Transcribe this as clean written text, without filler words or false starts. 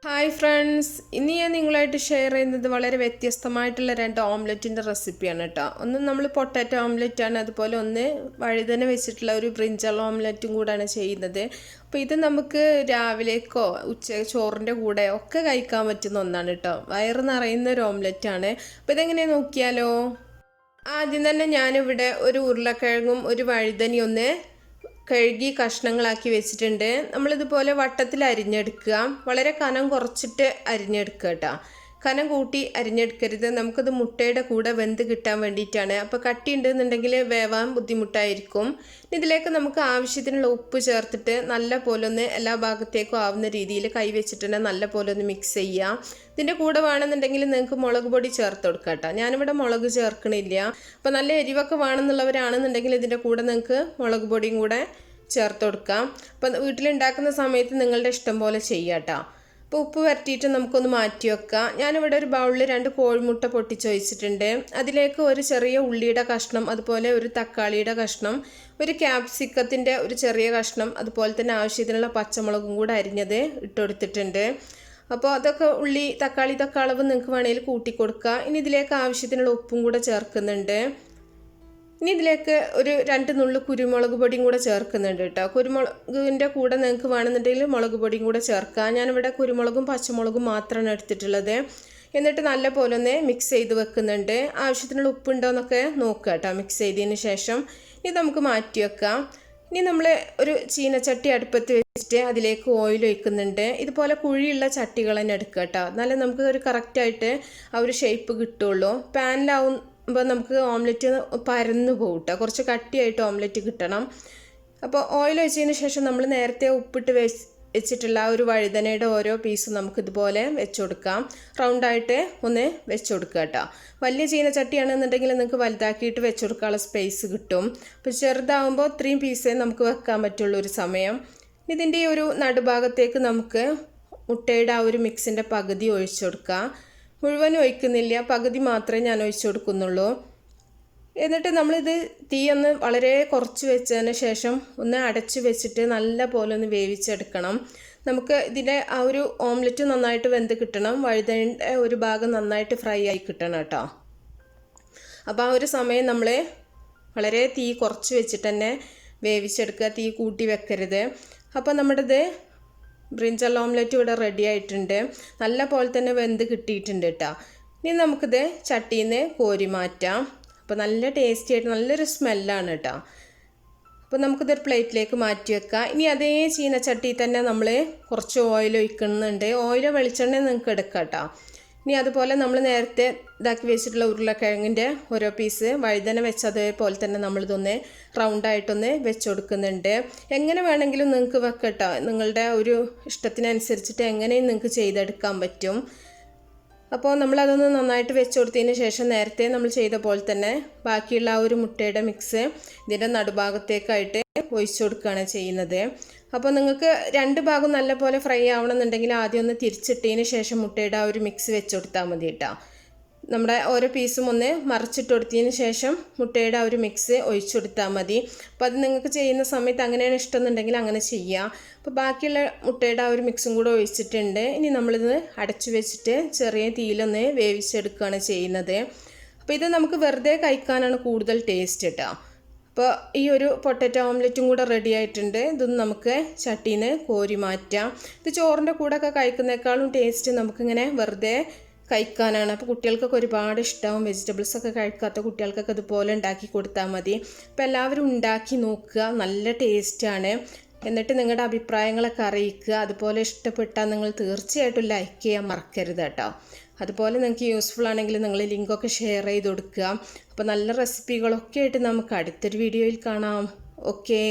Hi friends, ഇന്ന് ഞാൻ നിങ്ങളായിട്ട് ഷെയർ ചെയ്യുന്നത് വളരെ വ്യത്യസ്തമായിട്ടുള്ള രണ്ട് ഓംലെറ്റിൻ്റെ റെസിപ്പിയാണ് കേട്ടോ. ഒന്ന് നമ്മൾ പൊട്ടാറ്റോ ഓംലെറ്റാണ്, അതുപോലെ ഒന്ന് വഴുതന വെച്ചിട്ടുള്ള ഒരു ബ്രിഞ്ചൽ ഓംലെറ്റും കൂടാണ് ചെയ്യുന്നത്. അപ്പോൾ ഇത് നമുക്ക് രാവിലേക്കോ ചോറിൻ്റെ കൂടെ ഒക്കെ കഴിക്കാൻ പറ്റുന്ന ഒന്നാണ് കേട്ടോ. വയറ് നിറയുന്ന ഒരു ഓംലെറ്റാണ്. അപ്പോൾ ഇതെങ്ങനെയാണ് നോക്കിയാലോ. ആദ്യം തന്നെ ഞാനിവിടെ ഒരു ഉരുളക്കിഴങ്ങും ഒരു വഴുതനയും ഒന്ന് കഴുകി കഷ്ണങ്ങളാക്കി വെച്ചിട്ടുണ്ട്. നമ്മളിതുപോലെ വട്ടത്തിൽ അരിഞ്ഞെടുക്കുക. വളരെ കനം കുറച്ചിട്ട് അരിഞ്ഞെടുക്കുക കേട്ടോ. കനം കൂട്ടി അരിഞ്ഞെടുക്കരുത്. നമുക്കത് മുട്ടയുടെ കൂടെ വെന്ത് കിട്ടാൻ വേണ്ടിയിട്ടാണ്. അപ്പോൾ കട്ടി ഉണ്ടെന്നുണ്ടെങ്കിൽ വേവാൻ ബുദ്ധിമുട്ടായിരിക്കും. ഇതിലേക്ക് നമുക്ക് ആവശ്യത്തിനുള്ള ഉപ്പ് ചേർത്തിട്ട് നല്ല പോലെ ഒന്ന് എല്ലാ ഭാഗത്തേക്കും ആവുന്ന രീതിയിൽ കൈ വെച്ചിട്ടുണ്ട് നല്ല പോലെ ഒന്ന് മിക്സ് ചെയ്യുക. ഇതിൻ്റെ കൂടെ വേണമെന്നുണ്ടെങ്കിൽ നിങ്ങൾക്ക് മുളക് പൊടി ചേർത്ത് കൊടുക്കാം കേട്ടോ. ഞാനിവിടെ മുളക് ചേർക്കണില്ല. അപ്പോൾ നല്ല എരിവൊക്കെ വേണമെന്നുള്ളവരാണെന്നുണ്ടെങ്കിൽ ഇതിൻ്റെ കൂടെ നിങ്ങൾക്ക് മുളക് പൊടിയും കൂടെ ചേർത്ത് കൊടുക്കാം. അപ്പോൾ വീട്ടിലുണ്ടാക്കുന്ന സമയത്ത് നിങ്ങളുടെ ഇഷ്ടം പോലെ ചെയ്യാം കേട്ടോ. അപ്പോൾ ഉപ്പ് വരട്ടിയിട്ട് നമുക്കൊന്ന് മാറ്റി വെക്കാം. ഞാനിവിടെ ഒരു ബൗളിൽ 2 കോഴിമുട്ട പൊട്ടിച്ച് വെച്ചിട്ടുണ്ട്. അതിലേക്ക് ഒരു ചെറിയ ഉള്ളിയുടെ കഷ്ണം, അതുപോലെ ഒരു തക്കാളിയുടെ കഷ്ണം, ഒരു ക്യാപ്സിക്കത്തിൻ്റെ ഒരു ചെറിയ കഷ്ണം, അതുപോലെ തന്നെ ആവശ്യത്തിനുള്ള പച്ചമുളകും കൂടെ അരിഞ്ഞത് ഇട്ടുകൊടുത്തിട്ടുണ്ട്. അപ്പോൾ അതൊക്കെ ഉള്ളി തക്കാളി ഇതൊക്കെ അളവ് നിങ്ങൾക്ക് വേണമെങ്കിൽ കൂട്ടി കൊടുക്കുക. ഇനി ഇതിലേക്ക് ആവശ്യത്തിനുള്ള ഉപ്പും കൂടെ ചേർക്കുന്നുണ്ട്. ഇനി ഇതിലേക്ക് ഒരു 2 നുള്ളു കുരുമുളക് പൊടിയും കൂടെ ചേർക്കുന്നുണ്ട് കേട്ടോ. കുരുമുളകിൻ്റെ കൂടെ നിങ്ങൾക്ക് വേണമെന്നുണ്ടെങ്കിൽ മുളക് പൊടിയും കൂടെ ചേർക്കാം. ഞാനിവിടെ കുരുമുളകും പച്ചമുളകും മാത്രമാണ് എടുത്തിട്ടുള്ളത്. എന്നിട്ട് നല്ല പോലെ ഒന്ന് മിക്സ് ചെയ്ത് വെക്കുന്നുണ്ട്. ആവശ്യത്തിനുള്ള ഉപ്പുണ്ടോ എന്നൊക്കെ നോക്കുക കേട്ടോ. മിക്സ് ചെയ്തതിന് ശേഷം ഇത് നമുക്ക് മാറ്റി വെക്കാം. ഇനി നമ്മൾ ഒരു ചീനച്ചട്ടി അടുപ്പത്ത് വെച്ചിട്ട് അതിലേക്ക് ഓയിൽ ഒഴിക്കുന്നുണ്ട്. ഇതുപോലെ കുഴിയുള്ള ചട്ടികൾ തന്നെ എടുക്കുക കേട്ടോ. എന്നാലേ നമുക്ക് ഒരു കറക്റ്റായിട്ട് ആ ഒരു ഷേപ്പ് കിട്ടുള്ളൂ. പാനിലാവുമ്പോൾ നമുക്ക് ഓംലെറ്റ് പരന്നു പോകും കേട്ടോ. കുറച്ച് കട്ടിയായിട്ട് ഓംലെറ്റ് കിട്ടണം. അപ്പോൾ ഓയിൽ ഒഴിച്ചതിന് ശേഷം നമ്മൾ നേരത്തെ ഉപ്പിട്ട് വെച്ചിട്ടുള്ള ആ ഒരു വഴുതനയുടെ ഓരോ പീസും നമുക്ക് ഇതുപോലെ വെച്ച് കൊടുക്കാം. റൗണ്ടായിട്ട് ഒന്ന് വെച്ച് കൊടുക്കുക കേട്ടോ. വലിയ ചീനച്ചട്ടിയാണെന്നുണ്ടെങ്കിൽ നിങ്ങൾക്ക് വലുതാക്കിയിട്ട് വെച്ച് കൊടുക്കാനുള്ള സ്പേസ് കിട്ടും. അപ്പോൾ ചെറുതാവുമ്പോൾ 3 പീസേ നമുക്ക് വെക്കാൻ പറ്റുള്ളൂ ഒരു സമയം. ഇതിൻ്റെ ഈ ഒരു നടുഭാഗത്തേക്ക് നമുക്ക് മുട്ടയുടെ ആ ഒരു മിക്സിൻ്റെ പകുതി ഒഴിച്ചു കൊടുക്കാം. മുഴുവനും ഒഴിക്കുന്നില്ല, പകുതി മാത്രമേ ഞാൻ ഒഴിച്ചു കൊടുക്കുന്നുള്ളൂ. എന്നിട്ട് നമ്മളിത് തീ ഒന്ന് വളരെ കുറച്ച് വെച്ചതിന് ശേഷം ഒന്ന് അടച്ച് വെച്ചിട്ട് നല്ല പോലെ ഒന്ന് വേവിച്ചെടുക്കണം. നമുക്ക് ഇതിൻ്റെ ആ ഒരു ഓംലെറ്റ് നന്നായിട്ട് വെന്ത് കിട്ടണം. വഴുതനയുടെ ഒരു ഭാഗം നന്നായിട്ട് ഫ്രൈ ആയി കിട്ടണം കേട്ടോ. അപ്പോൾ ആ ഒരു സമയം നമ്മൾ വളരെ തീ കുറച്ച് വെച്ചിട്ട് തന്നെ വേവിച്ചെടുക്കുക. തീ കൂട്ടി വെക്കരുത്. അപ്പോൾ നമ്മുടേത് ബ്രിഞ്ചൽ ഓംലെറ്റ് ഇവിടെ റെഡി ആയിട്ടുണ്ട്. നല്ല പോലെ തന്നെ വെന്ത് കിട്ടിയിട്ടുണ്ട് കേട്ടോ. ഇനി നമുക്കിത് ചട്ടിയിൽ നിന്ന് കോരി മാറ്റാം. അപ്പോൾ നല്ല ടേസ്റ്റി ആയിട്ട് നല്ലൊരു സ്മെല്ലാണ് കേട്ടോ. അപ്പോൾ നമുക്കിതൊരു പ്ലേറ്റിലേക്ക് മാറ്റി വെക്കാം. ഇനി അതേ ചീനച്ചട്ടിയിൽ തന്നെ നമ്മൾ കുറച്ച് ഓയിൽ ഒഴിക്കുന്നുണ്ട്. ഓയിലോ വെളിച്ചെണ്ണ നിങ്ങൾക്ക് എടുക്കാം കേട്ടോ. ഇനി അതുപോലെ നമ്മൾ നേരത്തെ ഇതാക്കി വെച്ചിട്ടുള്ള ഉരുളക്കിഴങ്ങിൻ്റെ ഓരോ പീസ് വഴുതന വെച്ച് അതേപോലെ തന്നെ നമ്മളിതൊന്ന് റൗണ്ടായിട്ടൊന്ന് വെച്ച് കൊടുക്കുന്നുണ്ട്. എങ്ങനെ വേണമെങ്കിലും നിങ്ങൾക്ക് വെക്കട്ടോ. നിങ്ങളുടെ ഒരു ഇഷ്ടത്തിനനുസരിച്ചിട്ട് എങ്ങനെയും നിങ്ങൾക്ക് ചെയ്തെടുക്കാൻ പറ്റും. അപ്പോൾ നമ്മളതൊന്ന് നന്നായിട്ട് വെച്ച് കൊടുത്തതിന് ശേഷം നേരത്തെ നമ്മൾ ചെയ്ത പോലെ തന്നെ ബാക്കിയുള്ള ആ ഒരു മുട്ടയുടെ മിക്സ് ഇതിൻ്റെ നടുഭാഗത്തേക്കായിട്ട് ഒഴിച്ചു കൊടുക്കുകയാണ് ചെയ്യുന്നത്. അപ്പോൾ നിങ്ങൾക്ക് 2 ഭാഗം നല്ല പോലെ ഫ്രൈ ആവണമെന്നുണ്ടെങ്കിൽ ആദ്യം ഒന്ന് തിരിച്ചിട്ടതിന് ശേഷം മുട്ടയുടെ ആ ഒരു മിക്സ് വെച്ച് കൊടുത്താൽ മതി കേട്ടോ. നമ്മുടെ ഓരോ പീസും ഒന്ന് മറിച്ചിട്ട് കൊടുത്തതിന് ശേഷം മുട്ടയുടെ ആ ഒരു മിക്സ് ഒഴിച്ചു കൊടുത്താൽ മതി. അപ്പോൾ അത് നിങ്ങൾക്ക് ചെയ്യുന്ന സമയത്ത് അങ്ങനെയാണ് ഇഷ്ടം എന്നുണ്ടെങ്കിൽ അങ്ങനെ ചെയ്യാം. അപ്പോൾ ബാക്കിയുള്ള മുട്ടയുടെ ആ ഒരു മിക്സും കൂടെ ഒഴിച്ചിട്ടുണ്ട്. ഇനി നമ്മളിത് അടച്ചു വെച്ചിട്ട് ചെറിയ തീയിലൊന്ന് വേവിച്ചെടുക്കുകയാണ് ചെയ്യുന്നത്. അപ്പോൾ ഇത് നമുക്ക് വെറുതെ കഴിക്കാനാണ് കൂടുതൽ ടേസ്റ്റ് കേട്ടോ. അപ്പോൾ ഈ ഒരു പൊട്ടാറ്റോ ഓംലെറ്റും കൂടെ റെഡി ആയിട്ടുണ്ട്. ഇതൊന്ന് നമുക്ക് ചട്ടിയിൽ നിന്ന് കോരി മാറ്റാം. ഇത് ചോറിൻ്റെ കൂടെയൊക്കെ കഴിക്കുന്നേക്കാളും ടേസ്റ്റ് നമുക്കിങ്ങനെ വെറുതെ കഴിക്കാനാണ്. അപ്പോൾ കുട്ടികൾക്കൊക്കെ ഒരുപാട് ഇഷ്ടമാവും. വെജിറ്റബിൾസൊക്കെ കഴിക്കാത്ത കുട്ടികൾക്കൊക്കെ ഇതുപോലെ ഉണ്ടാക്കി കൊടുത്താൽ മതി. അപ്പോൾ എല്ലാവരും ഉണ്ടാക്കി നോക്കുക. നല്ല ടേസ്റ്റാണ്. എന്നിട്ട് നിങ്ങളുടെ അഭിപ്രായങ്ങളൊക്കെ അറിയിക്കുക. അതുപോലെ ഇഷ്ടപ്പെട്ടാൽ നിങ്ങൾ തീർച്ചയായിട്ടും ലൈക്ക് ചെയ്യാൻ മറക്കരുത് കേട്ടോ. അതുപോലെ നിങ്ങൾക്ക് യൂസ്ഫുൾ ആണെങ്കിൽ നിങ്ങൾ ലിങ്കൊക്കെ ഷെയർ ചെയ്ത് കൊടുക്കുക. അപ്പോൾ നല്ല റെസിപ്പികളൊക്കെ ആയിട്ട് നമുക്ക് അടുത്തൊരു വീഡിയോയിൽ കാണാം. ഓക്കേ.